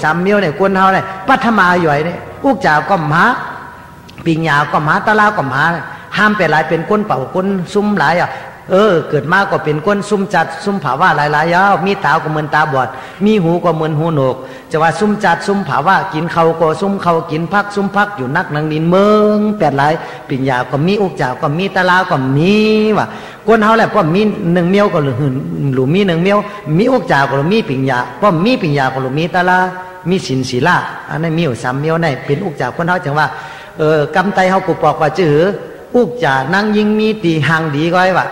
สามเมียวเนี่ยคนเฮาเนี่ยปัทมาอยู่ไอ้เนี่ยอุกจาก็หาปิญญาก็หาตะลาก็หาห้ามเป็นหลายเป็นคนเป่าคนซุ่มหลายอ่ะเกิดมาก็เป็นคนซุ่มจัดซุ่มผาว่าหลายๆยาวมีตาก็เหมือนตาบอดมีหูก็เหมือนหูหนวกจะว่าซุ่มจัดซุ่มผาว่ากินเขาก็ซุ่มเขากินพักซุ่มพักอยู่นักนังนินเมืองแปดหลายปิญญาก็มีอุกจากก็มีตะลาก็มีว่ะคนเฮาแหละพอมีหนึ่งเมียวก็หรือมีหนึ่งเมียวมีอุกจากก็มีปิญญาพอมีปิญญาก็มีตะลามีศีลศีลาอันนั้นมีอยู่สามเมียวในเป็นอุกจากคนเฮาจังว่ากำไตเฮากูปอกว่าจื้ออุกจากนางยิงมีตีหางดีก้อยว่ะ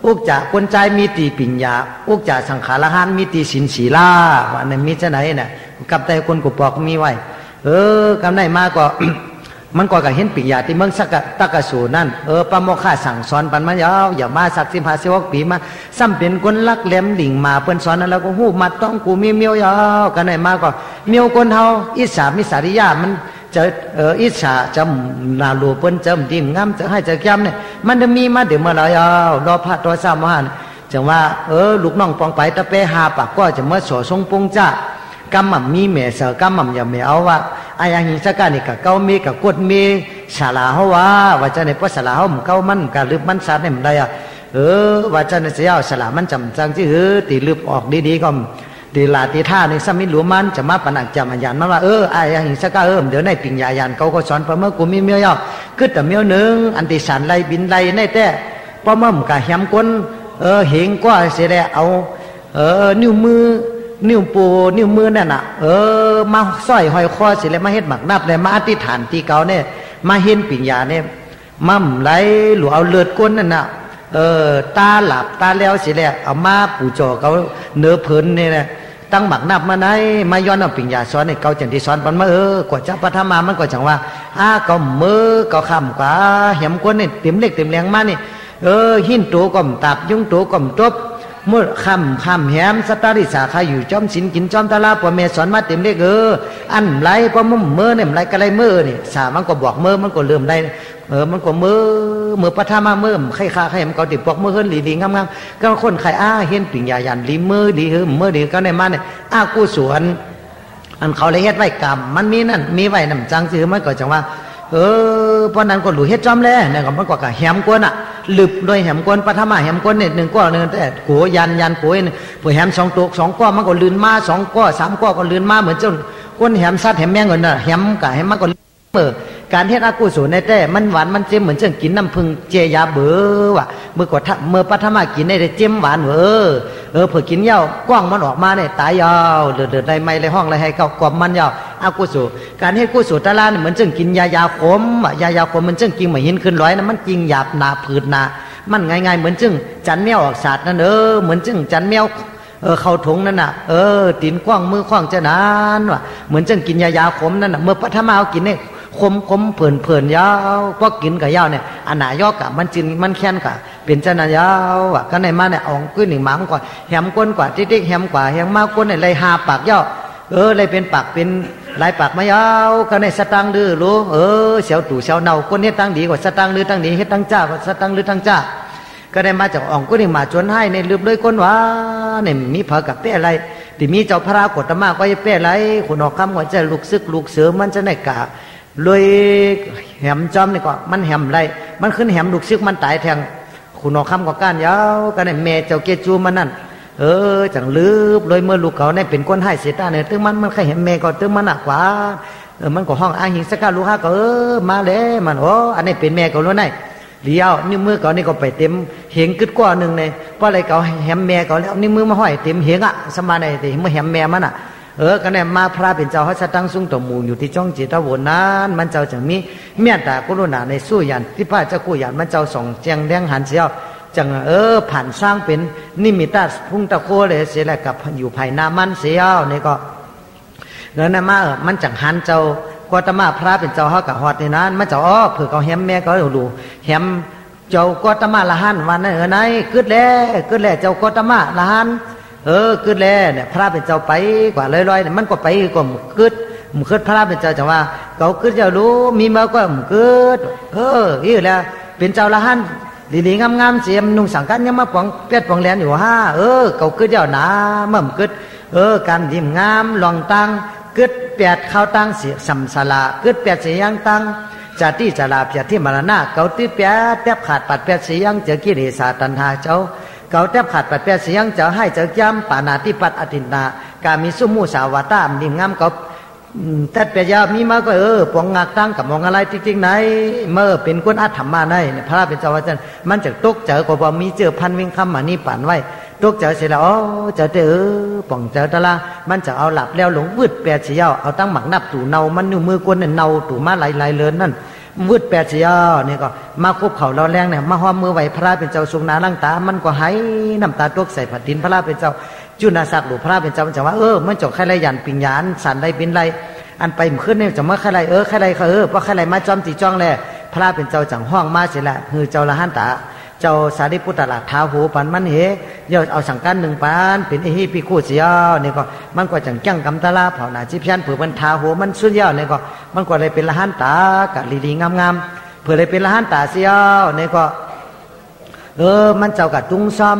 อุกจากคนใจมีตีปิญญาอุกจากสังขารละหันมีตีศีลศีลาว่านั่นมีจะไหนน่ะกำไตคนกูปอกมีไว้กำไดมาก็ มันก็เห็นปิญญาที่เมืองสักตะกะสูนั่นปะโมฆะสั่งสอนปันมายาวอย่ามาสัก15-16 ปีมาซ้ำเป็นคนลักแหลมดิ่งมาเปิ้นสอนนั้นแล้วก็ฮู้มัดต้องกูมีเมียวยาวกันได้มาก็เมียวคนเฮาอิสามิสาริยามันจะอิสาจำนาลูเปิ้นจำดิ่งงามจะให้จะแก้มเนี่ยมันจะมีมาเดี๋ยวมาแล้วยาวรอพระตัวสามหันจังว่าลูกน้องปองไปตะเปหาปากก็จะมาสอทรงปงจ้ากำมั่มมีแม่เสือกำมั่มอย่าไม่เอาว่าอายังหิงสักการนี่กับเก้ามีกับกดมีสาลาเขาว่าจะในพระสาลาเขาเก้ามันกับลืบมันสาดเนี่ยมันได้ว่าจะในเสียสาลามันจำจังที่ตีลืบออกดีๆก็ตีลาตีท่าในสมิหลวมันจะมาปนักจำอันยันมาว่าอายังหิงสักการเดี๋ยวในปิ่งยายันเขาก็สอนพระเมื่อกูมีเมียย่อคือแต่เมียหนึ่งอันติสันไลบินไลในแต่พระเมื่อมกับแหมก้นเหงก็เสียแล้วเอานิ้วมือนิ้วปูนิ้วมือนั่นน่ะมาสร้อยห้อยคอสิเลยมาเฮ็ดหมักนับเลยมาอธิษฐานที่เก่าเนี่ยมาเห็นปิญญาเนี่ยมั่มไหลหรือเอาเลือดก้นนั่นน่ะตาหลับตาแล้วสิเลยเอามาปู่จ่อเขาเนื้อเพลินเนี่ยนะตั้งหมักนับมาไหนมาย้อนเอาปิญญาสอนเนี่ยเขาจังที่สอนปันมากว่าจะปฐมามันก็จังว่าก็มือก็คำกว่าเห็มก้นเนี่ยเต็มเล็กเต็มแรงมานี่หินตัวก่อมตับยุ่งตัวก่อมจบเมื่อคำแหมสตาริสาขาอยู่จอมสินกินจอมตะลาปวเมสอนมาเต็มเล็กอันไรพอมุ่งเมื่อเนี่ยไรก็ไรเมื่อนี่สามันก็บอกเมื่อมันก็เริ่มได้มันก็เมื่อปฐมาเมื่อใครข้าใครมันก็ติดบอกเมื่อเฮิรนหลีดีงามๆก็คนใครเห็นปิ่งยายันลีเมื่อดีเมื่อดีก็ในมาเนี่ยกูสวนอันเขาเลยเฮ็ดไว้กรรมมันมีนั่นมีไว้น้ำจังซื้อมันก็จังว่าเพราะนั้นก็หลุดเฮ็ดจอมแล้วเนี่ยก็มันก็กะแหมกวนหลึบโดยแหมกวนปฐมาแหมกวนเนี่ย1ก้อนึงแต่โกยันโกยผู้แหม2ตัว2ก้อมันก็ลื่นมา2ก้อ3ก้อก็ลื่นมาเหมือนเจ้าคนแหมซัดแหมแมงก่อนน่ะแหมกะแหมมันก็การเฮ็ดอกุศลในแต่มันหวานมันเจ็มเหมือนเจ้ากินน้ำผึ้งเจยาเบว่ะเมื่อก่อนเมื่อปฐมากินได้เจ็มหวานเผื่อกินเหย้ากว้างมันออกมาเนี่ยตายยาวเดือดในไม้ในห้องอะไรให้เกาะกรอบมันยาวอกุศลการเฮ็ดกุศลตะลาเนี่ยเหมือนเจ้ากินยาขมยาขมมันเจ้ากินเหมือนหินขึ้นร้อยนะมันกินหยาบหนาผืดหนามันง่ายๆเหมือนเจ้าจันแมวออกศาสตร์นั่นเหมือนเจ้าจันแมวเข้าถุงนั่นน่ะตีนกว้างมือกว้างจะนานว่ะเหมือนเจ้ากินยาขมนั่นน่ะเมื่อปฐมาเอากินเนี่ยคมเผินยาวพอกินกับยาวเนี่ยอันหนายอกะมันจินมันแค้นกะเป็นจันยาวอ่ะก็ในมาเนี่ยอ่องกุ้ยหนึ่งหมางกว่าแหมก้นกว่าติ๊กแหมกว่าแหมมากก้นเนี่ยเลยหาปากยาวเลยเป็นปากเป็นลายปากมายาวก็ในสตังดื้อรู้เสียวตู่เสียวเนาก้นเฮ็ดตั้งดีกว่าสตังดื้อตั้งดีเฮ็ดตั้งจ้ากว่าสตังดื้อตั้งจ้าก็ได้มาจากอ่องกุ้ยหนึ่งมาจนให้ในลืมด้วยก้นว่าเนี่ยมีเผากับเป้อะไรที่มีเจ้าพระกฏมาก็ยังเป้อะไรคนออกคำว่าจะลูกซึกลูกเสือมันจะในกะเลยแหมจอมนี่ก็มันแหมไรมันขึ้นแหมลูกซึกมันตายแทงคุณออกคำกับก้านยาวก็ในแม่เจ้าเกจูมันนั่นจังลืบเลยเมื่อลูกเขาเนี่ยเป็นคนให้เสียตาเนี่ยตึ้งมันแค่เห็นแม่ก็ตึ้งมันหนักกว่ามันก็ห้องหิงสักการลูกค้าก็มาเลยมันอันนี้เป็นแม่ก็รู้ไงเลี้ยวนิ้วมือเขานี่ก็ไปเต็มเหงกึดกว่าหนึ่งเลยเพราะอะไรเขาแหมแม่เขาแล้วนิ้วมือมาห้อยเต็มเหงสมาในแต่เมื่อแหมแม่มันก็เนี่ยมาพระเป็นเจ้าเขาจะตั้งซุ้งต่อหมู่อยู่ที่จ้องจิตวนนั้นมันเจ้าจังมีเมียตากรุณาในสู้ยันที่พระเจ้ากู้ยันมันเจ้าส่งเจียงแดงหันเสียวจังผ่านสร้างเป็นนิมิตาพุ่งตะโคเลยเสียแหละกับอยู่ภายนามันเสียวนี่ก็แล้วนะมามันจังหันเจ้ากวตมาพระเป็นเจ้าเขากับฮอดในนั้นมันเจ้าเผื่อเขาแหมแม่ก็ดูแหมเจ้ากวตมาละหันวันนั้นไหนกึดแล่เจ้ากวตมาละหันกึดแล่เนี่ยพระเป็นเจ้าไปกว่าลอยๆเนี่ยมันก็ไปก็กึดพระเป็นเจ้าจังว่าเขากึดเจ้ารู้มีมาก็กึดอีกแล้วเป็นเจ้าละหันดีๆงามๆเสียมนุ่งสังกัดยังมาปองเปียดปองแหลนอยู่เขากึดเจ้าหนามั่มกึดการยิ้มงามลองตัง กึดแปดเข้าตั้งเสียสัมสลากึดแปดเสียงตั้งจะที่จะลาเพียที่มรณะเกาที่แปดแทบขาดปัดแปดเสียงเจอกิเลสตัณหาเจ้าเกาแทบขาดปัดแปดเสียงเจ้าให้เจอย้ำปานาติปัตอตินากามีสุมูสาวตามดิ่งงามเกาแต่เปียมีมาก็ปองงักตั้งกับมองอะไรจริงๆไหนเมื่อเป็นคนอัตถมาในพระเป็นเจ้าว่าจันมันจะตกเจอก็บ่มีเจอพันวิ่งคำมานี่ป่านไว้ตกเจอเสร็จแล้วเจอป่องเจอตะละมันจะเอาหลับแล้วหลงวืดแปดเสียวเอาตั้งหมักนับตู่เนามันนิ้วมือกวนเนาตู่มาไหลเลินนั่นวืดแปดเสียวนี่ก็มาคุบเข่าเราแรงเนี่ยมาห้อมมือไหวพระเป็นเจ้าทรงนาลังตามันก็ให้น้ำตาตกใส่ผัดดินพระเป็นเจ้าจุนาศักดิ์หรือพระเป็นเจ้าจะว่ามันจบใครไรยันปิญญาณสันไรเป็นไรอันไปขึ้นเนี่ยจะเมื่อใครไรใครไรเพราะใครไรมาจอมตีจ้องแลพระเป็นเจ้าจังห้องมาเสียละคือเจ้าละหันตาเจ้าสารีปุตตะท้าหูปันมันเหย่อเอาสังกัดหนึ่งปานเป็นไอ้ฮีพิคู่เสียวนี่ก็มันก็จังแก้งกำตะลาเผาหนาจิพยันเผื่อมันท้าหูมันสุดยอดนี่ก็มันก็เลยเป็นละหันตากะลีงามๆเผื่อเลยเป็นละหันตาเสียวนี่ก็มันเจ้ากับตุ้งซ้อม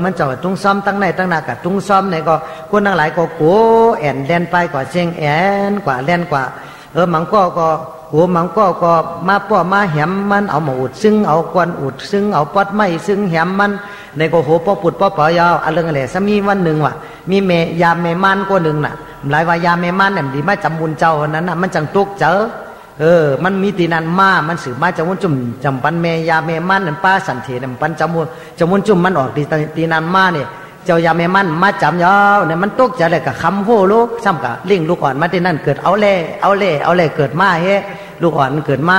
มันเจ้ากับตุ้งซ้อมตั้งในตั้งหน้ากับตุ้งซ้อมเนี่ยก็คนทั้งหลายก็โกแอนแลนไปกว่าเชียงแอนกว่าแลนกว่ามังก็หัวมังก็มาป้อมาแหมมันเอาหมูอุดซึ่งเอากวนอุดซึ่งเอาปอดไม้ซึ่งแหมมันในก็โหป้อปุดป้อปอยาวอะไรเงี้ยสมีวันหนึ่งว่ะมีเมยามเมมันก็หนึ่งน่ะหลายว่ายามเมมันเนี่ยดีมาจำบุญเจ้านั้นน่ะมันจังตุกเจอมันมีตีนันมามันสืบมาจำมุนจุ่มจำปันเมยาเมมันนั่นป้าสันเทนั่นปันจำมุนจุ่มมันออกตีนันมาเนี่ยเจ้ายาเมมันมาจำยาวเนี่ยมันตกจะอะไรกับคำโหลูกซ้ำกับลิงลูกอ่อนมาที่นั่นเกิดเอาเล่เกิดมาเฮ้ลูกอ่อนเกิดมา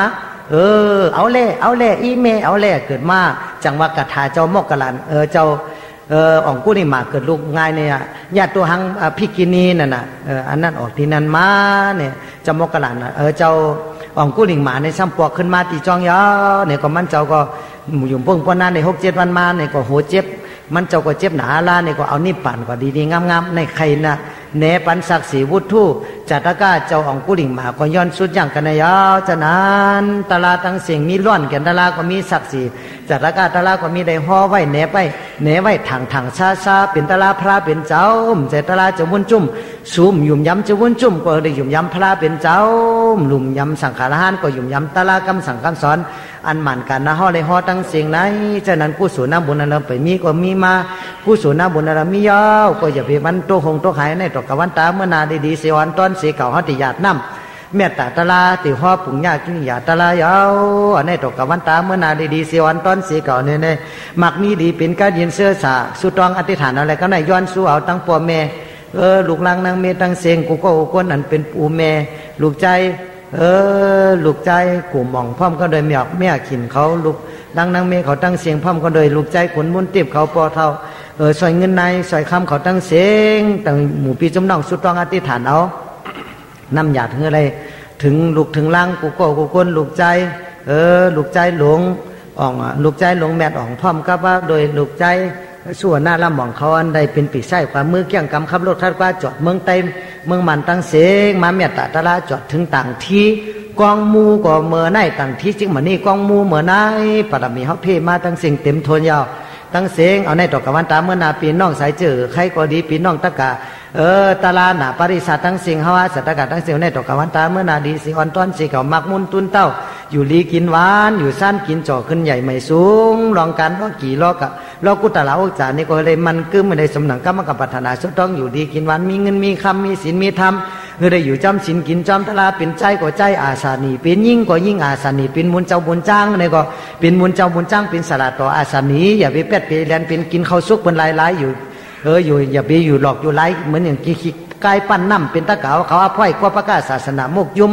เอาเล่อีเมเอาเล่เกิดมาจังว่ากระถาเจ้ามกกะลันเจ้าอ่องกู้นี่มาเกิดลูกง่ายเนี่ยญาติตัวหังพิกินีนั่นน่ะอันนั้นออกที่นั่นมาเนี่ยเจ้ามกกะลันเจ้าอ่องกู้ลิงหมาในซ้ำปวกขึ้นมาตีจองยาวเนี่ยก็มันเจ้าก็อยู่เพิ่งปนนั้นใน6-7 วันมาเนี่ยก็โหเจ็บมันเจ้าก็เจ็บหนาลาเนี่ยก็เอานี่ปั่นก็ดีๆงามๆในใครนะเนปันศักดิ์ศรีวุฒิจัตกาเจ้าอ่องกุลิงมาก็ย้อนสุดอย่างกันยาวจะนั้นตลาตั้งเสียงมีล้วนแก่นตลาก็มีศักดิ์ศรีจัตกาตลาก็มีได้ห่อไว้เนไว้ถังซาเป็นตลาพระเป็นเจ้าใจตลาจะวุ่นจุ่มสูมยุ่มย้ำจะวุ่นจุ่มก็ได้ยุ่มย้ำพระเป็นเจ้าหลุมย้ำสังขารหานก็ยุ่มย้ำตลากำสั่งคำสอนอันหมั่นกันนะห่อเลยห่อตั้งเสียงไหนฉะนั้นผู้สูน้ำบุญนั้นไปมีก็มีมาผู้สูน้ำบุญนั้นมียาวก็อย่าไปมันโตหงโตหายในตกกวันตาเมื่อนาดีๆเสียวันต้นเสียเก่าหอติหยาดน้ำเมตตาตลาติห่อปุ่งยากกินหยาตลายาวในตกกวันตาเมื่อนาดีๆเสียวันต้นเสียเก่าเนี่ยมักมีดีเป็นการยินเสื้อสาสุตองอธิษฐานอะไรก็ในย้อนสู้เอาตั้งปัวแม่ลูกลังนางเมตั้งเสียงกูก็อุกนอันเป็นปูแม่ลูกใจลูกใจกูมองพร้อมก็โดยแม่ขินเขาลูกดังนางเมเขาตั้งเสียงพร้อมก็โดยลูกใจขนมุนติบเขาปอเท่าสอยเงินในสอยคำเขาตั้งเสียงตั้งหมู่ปีจำนองสุดต้องอธิษฐานเอาน้ำหยาดถึงอะไรถึงลูกถึงล่างกูก็กูก้นลูกใจลูกใจหลงอ่องลูกใจหลงแม่อ่องพร้อมกับว่าโดยลูกใจส่วนหน้าลำหม่องเขาอันใดเป็นปีไส้ความมือเกี่ยงกำขับรถทัดกว่าจอดเมืองไต้เมืองมันตั้งเสียงมาเมียตาตะลาจอดถึงต่างที่กองมูก็เมื่อไหนต่างที่จิงเหมือนนี่กองมูเมื่อไหนปรมีเขาเพ่มาตั้งเสียงเต็มโทนยาวตั้งเสียงเอาในตกกวันตาเมื่อนาปีน้องสายเจอใครก็ดีปีน้องตะกาตาลาหนาปริษัทตั้งเสียงเฮาสัตตะกาตั้งเสียงในตกกวันตาเมื่อนาดีสิอ่อนต้อนสิเขามักมุนตุนเต้าอยู่ลีกินหวานอยู่สั้นกินจ่อขึ้นใหญ่ไม่สูงลองกันว่ากี่ลอกะลอกุตละอุจานี่ก็เลยมันกึ้มไม่ได้สมหนังกรรมกับปัฒนาสุดต้องอยู่ดีกินหวานมีเงินมีคำมีศีลมีธรรมคือได้อยู่จำศีลกินจำตลาเป็นใจก็ใจอาสานีเป็นยิ่งก็ยิ่งอาสานีเป็นมุนเจ้าบุญจ้างนี่ก็เป็นมุนเจ้าบุญจ้างเป็นสลัดต่ออาสานีอย่าไปเป็ดไปแลนเป็นกินข้าวซุกเป็นลายอยู่อยู่อย่าไปอยู่หลอกอยู่ไล่เหมือนอย่างขี้กายปั้นน้ำเป็นตะเก๋าเขาอภัยก็ประกาศศาสนาโมกยุ่ม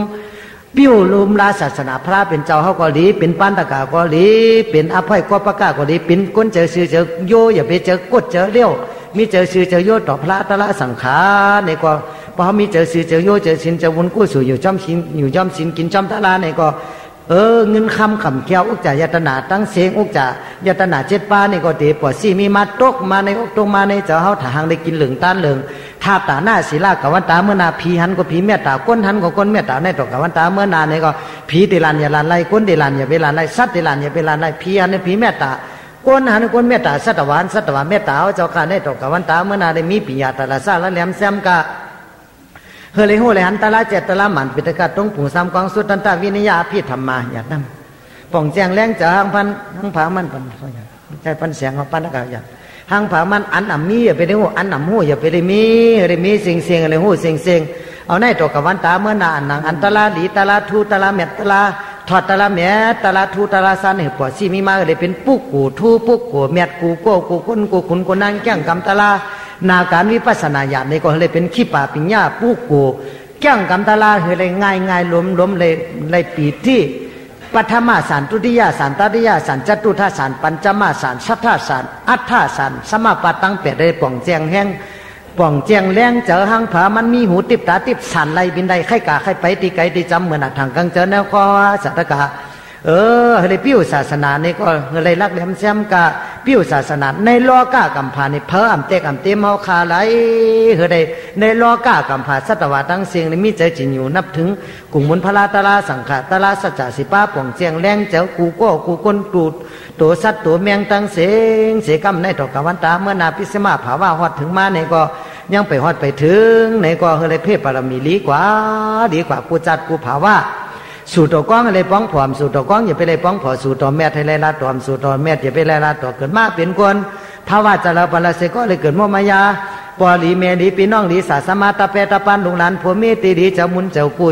ปิ้วลุมลาศาสนาพระเป็นเจ้าเขาก็ดีเป็นปั้นตะเก๋าก็ดีเป็นอภัยก็ประกาศก็ดีเป็นก้นเจอซื้อเจอโยอย่าไปเจอกดเจอเลี้ยวมีเจอซื้อเจอโยต่อพระตะละสังขารในก็พอมีเจอซื้อเจอโยเจอสินเจอวุ้นกู้สู่อยู่จอมสินอยู่จอมสินกินจอมตะละในก็เงินคำขำแก้วอุกจ่ายตนาตั้งเสียงอุกจ่ายตนาเจ็ดป้านี่ก็เตะปวดซี่มีมาตกมาในอุกตรงมาในเจ้าเขาถางได้กินเหลืองต้านเหลืองทาตาหน้าศีลากวันตาเมื่อนาผีหันก็ผีเมตตาก้นหันก็ก้นเมตตาในตกวันตาเมื่อนาเนี่ยก็ผีติลันอย่าลันไล่ก้นติลันอย่าเวลาไล่สัตติลันอย่าเวลาไล่ผีหันผีเมตตาก้นหันก้นเมตตาสัตวานเมตตาเจ้าข้าในตกวันตาเมื่อนาได้มีปิญญาตาละซาละแหลมแซมกะ เฮเลยหูเลยหันตะละเจตตะละหมันปิตกะตรงปู่ซ้ำกองสุดตันตาวินิยาพิธรรมาอย่านำป่องแจงแรงจะหังพันหังผามันปันใช่ปันเสียงของปันนักอย่าหังผามันอันอ่ำมีอย่าไปได้หูอันอ่ำหูอย่าไปได้มีเสียงอะไรหูเสียงเอาในตัวกับวันตาเมื่อนาอันหนังอันตะละหลีตะละทูตะละเม็ดตะละถอดตะละเม็ดตะละทูตะละซันเหตุปอดซีมีมาเลยเป็นปุ๊กกูทูปุ๊กกูเม็ดกูโก้กูคุณกูขุนกูนั่งแก้งกำตะละนาการวิปัสสนาญาณนี่ก็เลยเป็นขี้ป่าปิญญาปุ๊กกูแก้งกำตะละเลยง่ายล้มเลยปีที่ปัทมาสารตุติยาสารตติยาสารจตุทัสสารปัญจมาสารสัทธาสารอัฏฐาสารสมาปตังเป็ดได้ป่องแจงแห้งป่องแจงแรงเจอหังผามันมีหูติบตาติบสันไหลบินใดไข่กาไข่ไปตีไก่ตีจำเหมือนทางกังเจอแนวคอสัตกะเลยปิ้วศาสนานี่ก็เลยรักแหลมแซมกะปิ้วศาสนาในล้อกากำพาในเพออำเตกอำเตเมาคาไหลเลยในล้อกากำพาสัตวะตั้งเสียงในมีใจจินอยู่นับถึงกุ่งมุนพลาตลาสังขตลาสัจจะสิป้าป่องแจงแรงเจ้ากูก็กูก้นตูดตัวสัตว์ตัวแมงตั้งเสียงเสกำในตอกกวันตาเมื่อนาพิสมาภาวะฮอดถึงมาในก็ยังไปฮอดไปถึงในก็เลยเพ่ปรมีดีกว่ากูจัดกูภาวะสู่ตัวก้องอะไรป้องผอมสู่ตัวก้องอย่าไปเลยป้องผอสู่ตัวแม่ไทยไรลาตอมสู่ตัวแม่อย่าไปไรลาตัวเกิดมาเป็นคนภาวะจะเราปราเสก็เลยเกิดโมมายาปอลีเมลีปีน้องลีสาสมาตาเปตาปันลุงหลานผัวเมตีดีเจ้ามุนเจ้ากู